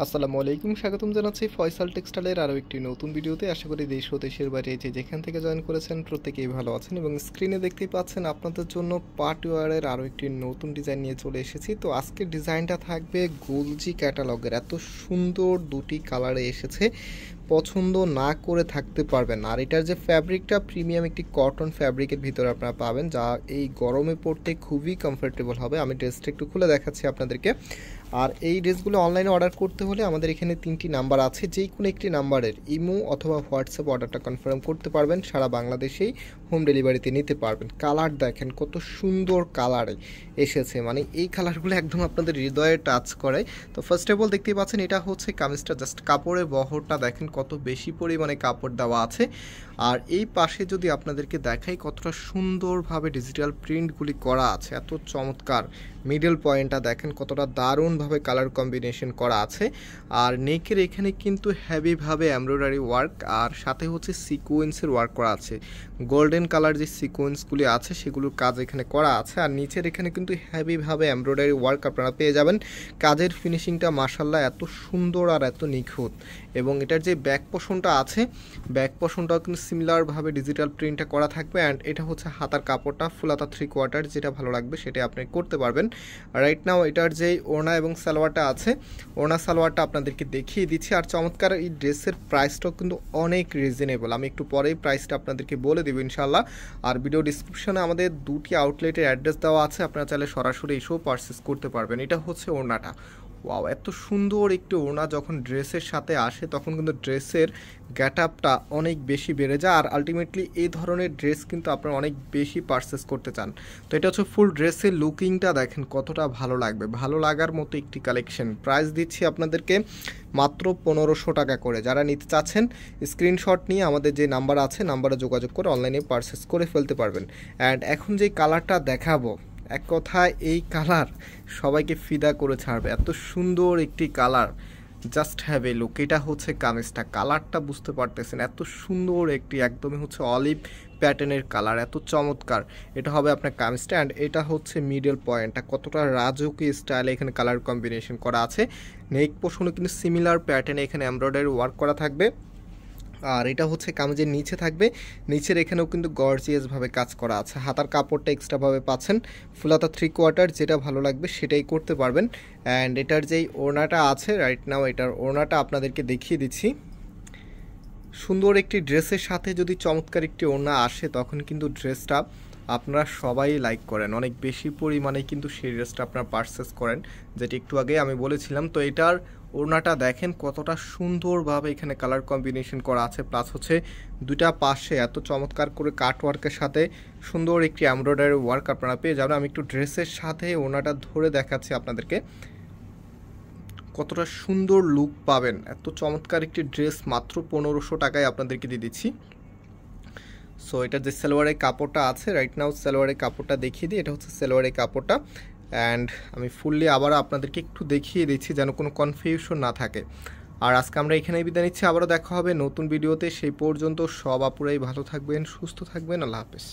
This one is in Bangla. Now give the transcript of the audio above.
আসসালামু আলাইকুম, স্বাগতম জানাচ্ছি ফয়সাল টেক্সটাইলের আরও একটি নতুন ভিডিওতে। আশা করি দেশ ও দেশের বাইরে যে যেখান থেকে জয়েন করেছেন প্রত্যেকেই ভালো আছেন এবং স্ক্রিনে দেখতেই পাচ্ছেন আপনাদের জন্য পার্টওয়ারের আরও একটি নতুন ডিজাইন নিয়ে চলে এসেছি। তো আজকের ডিজাইনটা থাকবে গোলজি ক্যাটালগের। এত সুন্দর দুটি কালারে এসেছে, পছন্দ না করে থাকতে পারবেন। আর এটার যে ফ্যাব্রিকটা প্রিমিয়াম একটি কটন ফ্যাব্রিকের ভিতরে আপনারা পাবেন, যা এই গরমে পড়তে খুবই কমফোর্টেবল হবে। আমি ড্রেসটা একটু খুলে দেখাচ্ছি আপনাদেরকে। আর এই ড্রেসগুলো অনলাইনে অর্ডার করতে হলে আমাদের এখানে 3টি নাম্বার আছে, যেই কোনো একটি নাম্বারের ইমো অথবা হোয়াটসঅ্যাপ অর্ডারটা কনফার্ম করতে পারবেন। সারা বাংলাদেশেই হোম ডেলিভারিতে নিতে পারবেন। কালার দেখেন কত সুন্দর কালারে এসেছে, মানে এই কালারগুলো একদম আপনাদের হৃদয়ে টাচ করে। তো ফার্স্ট অফ অল দেখতেই পাচ্ছেন এটা হচ্ছে কামিজটা, জাস্ট কাপড়ের বহরটা দেখেন কত বেশি পরিমাণে কাপড় দেওয়া আছে। আর এই পাশে যদি আপনাদেরকে দেখাই কতটা সুন্দরভাবে ডিজিটাল প্রিন্টগুলি করা আছে, এত চমৎকার। মিডল পয়েন্টটা দেখেন কতটা দারুণভাবে কালার কম্বিনেশন করা আছে। আর নেকের এখানে কিন্তু হেভিভাবে এমব্রয়ডারি ওয়ার্ক আর সাথে হচ্ছে সিকোয়েন্সের ওয়ার্ক করা আছে। গোল্ডেন কালার যে সিকোয়েন্সগুলি আছে সেগুলোর কাজ এখানে করা আছে। আর নিচের এখানে কিন্তু হেভিভাবে এমব্রয়ডারি ওয়ার্ক আপনারা পেয়ে যাবেন। কাজের ফিনিশিংটা মাশাআল্লাহ এত সুন্দর আর এত নিখুঁত। এবং এটার যে ব্যাক পোর্শনটা আছে, ব্যাক পোর্শনটাও কিন্তু সিমিলারভাবে ডিজিটাল প্রিন্টটা করা থাকবে। অ্যান্ড এটা হচ্ছে হাতার কাপড়টা ফুল হাতা 3/4, যেটা ভালো লাগবে সেটাই আপনি করতে পারবেন। রাইট নাও এটার যে ওড়না এবং সালোয়ারটা আছে, ওড়না সালোয়ারটা আপনাদেরকে দেখিয়ে দিচ্ছি। আর চমৎকার এই ড্রেসের প্রাইসটাও কিন্তু অনেক রিজনেবল। আমি একটু পরেই প্রাইসটা আপনাদেরকে বলে দেবো ইনশাল্লাহ। আর ভিডিও ডিসক্রিপশনে আমাদের 2টি আউটলেটের অ্যাড্রেস দেওয়া আছে, আপনারা চাইলে সরাসরি এসেও পারচেস করতে পারবেন। এটা হচ্ছে ওড়নাটা। ওয়াও, এত সুন্দর একটি ওড়না যখন ড্রেসের সাথে আসে তখন কিন্তু ড্রেসের গেট আপটা অনেক বেশি বেড়ে যায়। আর আলটিমেটলি এই ধরনের ড্রেস কিন্তু আপনারা অনেক বেশি পারচেস করতে চান। তো এটা হচ্ছে ফুল ড্রেসের লুকিংটা দেখেন কতটা ভালো লাগবে, ভালো লাগার মতো একটি কালেকশন। প্রাইস দিচ্ছি আপনাদেরকে মাত্র 1500 টাকা করে। যারা নিতে চাচ্ছেন স্ক্রিনশট নিয়ে আমাদের যে নাম্বার আছে নাম্বারে যোগাযোগ করে অনলাইনে পারচেস করে ফেলতে পারবেন। অ্যান্ড এখন যে কালারটা দেখাবো, এক কথায় এই কালার সবাইকে ফিদা করে ছাড়বে। এত সুন্দর একটি colour, just have a look. এটা হচ্ছে কামিজটা, কালারটা বুঝতে পারতেছেন এত সুন্দর একটি একদমই হচ্ছে অলিভ প্যাটার্নের কালার, এত চমৎকার। এটা হবে আপনার কামিজটা। অ্যান্ড এটা হচ্ছে মিডল পয়েন্টটা, কতটা রাজকীয় স্টাইলে এখানে কালার কম্বিনেশন করা আছে। নেক পোর্শনও কিন্তু সিমিলার প্যাটার্নে এখানে এমব্রয়ডারি ওয়ার্ক করা থাকবে। আর এটা হচ্ছে কামিজের নিচে থাকবে, নিচের এখানেও কিন্তু গর্জিয়াসভাবে কাজ করা আছে। হাতার কাপড়টা এক্সট্রাভাবে পাচ্ছেন ফুল হাতা 3/4, যেটা ভালো লাগবে সেটাই করতে পারবেন। অ্যান্ড এটার যেই ওড়নাটা আছে, রাইট নাও এটার ওড়নাটা আপনাদেরকে দেখিয়ে দিচ্ছি। সুন্দর একটি ড্রেসের সাথে যদি চমৎকার একটি ওড়না আসে তখন কিন্তু ড্রেসটা আপনারা সবাই লাইক করেন, অনেক বেশি পরিমাণে কিন্তু সেই ড্রেসটা আপনারা পারচেস করেন, যেটি একটু আগে আমি বলেছিলাম। তো এটার ওড়নাটা দেখেন কতটা সুন্দরভাবে এখানে কালার কম্বিনেশন করা আছে, প্লাস হচ্ছে দুইটা পাশে এত চমৎকার করে কাট ওয়ার্কের সাথে সুন্দর একটি এমব্রয়ডারি ওয়ার্ক আপনারা পেয়ে যাবেন। আমি একটু ড্রেসের সাথে ওড়নাটা ধরে দেখাচ্ছি আপনাদেরকে, কতটা সুন্দর লুক পাবেন। এত চমৎকার একটি ড্রেস মাত্র 1500 টাকায় আপনাদেরকে দিয়ে দিচ্ছি। সো এটার যে সালোয়ারের কাপড়টা আছে, রাইট নাও সালোয়ারের কাপড়টা দেখিয়ে দিই। এটা হচ্ছে সালোয়ারের কাপড়টা। অ্যান্ড আমি ফুললি আবার আপনাদেরকে একটু দেখিয়ে দিচ্ছি যেন কোনো কনফিউশন না থাকে। আর আজকে আমরা এখানেই বিদায় নিচ্ছি, আবারও দেখা হবে নতুন ভিডিওতে। সেই পর্যন্ত সব আপুরাই ভালো থাকবেন, সুস্থ থাকবেন। আল্লাহ হাফেজ।